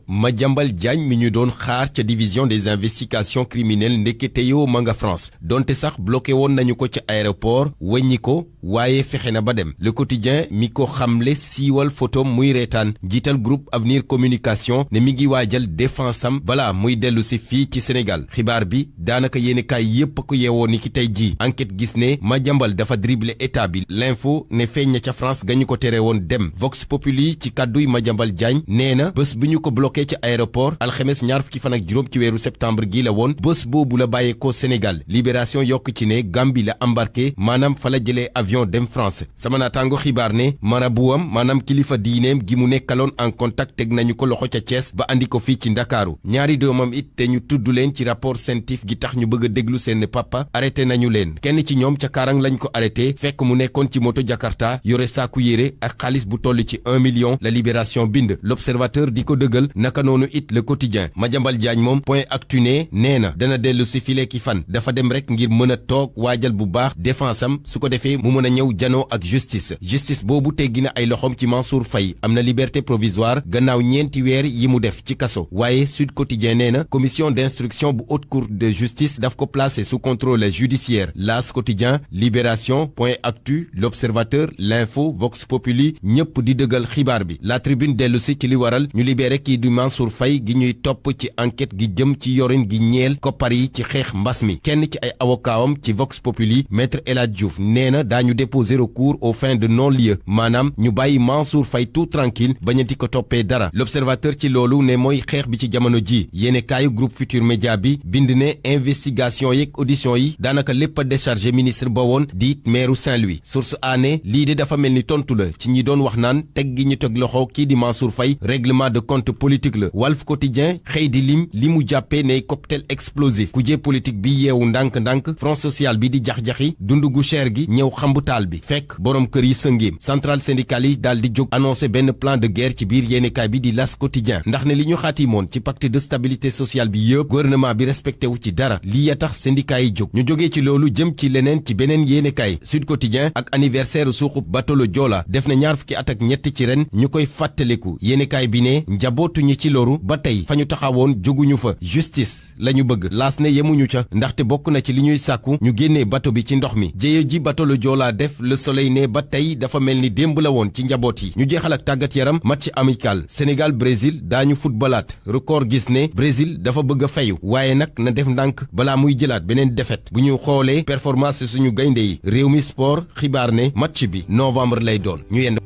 Madiambal Diagne mi ñu doon xaar ca division des investigations criminelles ndekete yoo ma nga France donte sax bloqué woon nañu ko ca aéroport weññi ko waaye fexe na ba dem Le Quotidien mi ko xamle siiwal photo muy reetaan jiital groupe Avenir Communication ne mi ngi waajal défense am balaa muy dellu si fii ci Sénégal xibaar bi daanaka yéenekaay yépp ko yeewoo ni ki tey jii enquête gis ne Madiambal dafa dribble état bi L'info ne feeñ na ca France gañu ko tere woon dem Vox Populi ci kàdduy Madiambal Diagne nee na bés bi ñu ko bloqué ci aéroport alxames ñaar fukki fan ak juróom ci weeru septembre gi la woon bés boobu la bàyyeekoo Sénégal Libération yokk ci ne Gambie la embarqué maanaam fa la jëlee avion dem France sama naataango xibaar ne marabuwam maanaam kilifa diineem gi mu nekkaloon en contact teg nañu ko loxo ca Thiès ba andi ko fii ci Ndakaaru ñaari doomam it te ñu tudd leen ci rapport CENTIF gi tax ñu bëgg a déglu seen papa arrêté nañu leen kenn ci ñoom ca Karang lañ ko arrêté fekk mu nekkoon ci moto Jakarta yore saaku yére ak xaalis bu toll ci 1 million la Libération bind L'Observateur di ko dëggal naka noonu it Le Quotidien Madiambal Diagne moom point actu nee na dana dellu si file ki fan dafa dem rek ngir mën a toog waajal bu baax défense am su ko defee mu mën a ñëw janoo ak justice boobu teggi na ay loxoom ci Mansour Faye am na liberté provisoire gannaaw ñeenti weer yi mu def ci kaso waaye Sud Quotidien nee na commission d'instruction bu haute cour de justice daf ko placé sous contrôle judiciaire L'As Quotidien Libération point actu L'Observateur L'Info Vox Populi ñëpp di dëggal xibaar bi La Tribune dellu si ci li waral ñu libéré kii du Mansour Faye gi ñuy topp ci enquête gi jëm ci yorin gi ñeel koppar yi ci xeex mbas mi kenn ci ay avocatam ci Vox Populi maître El Hadj Diouf nee na daañu déposer recours aux fins de non-lieu maanaam ñu bàyyi Mansour Faye tout tranquille bañati ko toppee dara L'Observateur ci loolu ne mooy xeex bi ci jamono ji yéene kaayu groupe Futur Média bi bind ne investigation yeeg audition yi daanaka lépp a déchargé ministre ba woon di maire Saint-Louis source aané lii de dafa mel ni tontu la ci ñi doon wax naan teg gi ñu teg loxo kii di Mansour Faye règlement de compte politique la Walf Quotidien xëy di lim li mu jàppee ne cocktail explosif kujee politique bi yeewu ndànk-ndànk front social bi di jax-jaxi dund gu cher gi ñëw xambu taal bi fekk borom kër yi sëngéem centrale syndicale yi daal di jóg annoncé benn plan de guerre ci biir yéenekaay bi di L'As Quotidien ndax ne li ñu xaatimoon ci pacte de stabilité sociale bi yëpp gouvernement bi respecté wu ci dara lii ya tax syndicat yi jóg ñu jógee ci loolu jëm ci leneen ci beneen yéenekaay Sud Quotidien ak anniversaire suuxub bateau Joola def na ñaar fukki at ak ñett ci ren ñu koy fàttaliku yéenekaay bi ne njabootu ñi ci loru ba tey fa ñu taxawoon jóguñu fa justice la ñu bëgg laas ne yemuñu ca ndaxte bokk na ci li ñuy sàkku ñu génnee bateau bi ci ndox mi jéye ji bateau Joola def Le Soleil ne ba tey dafa mel ni démb la woon ci njaboot yi ñu jeexal ak tàggat yaram match amical Sénégal Brésil daañu footballaat record gis ne Brésil dafa bëgg a fayu waaye nag na def ndànk balaa muy jëlaat beneen défaite bu ñu xoolee performance suñu gaynde yi réew mi sport xibaar ne match bi novembre lay doon ñu yend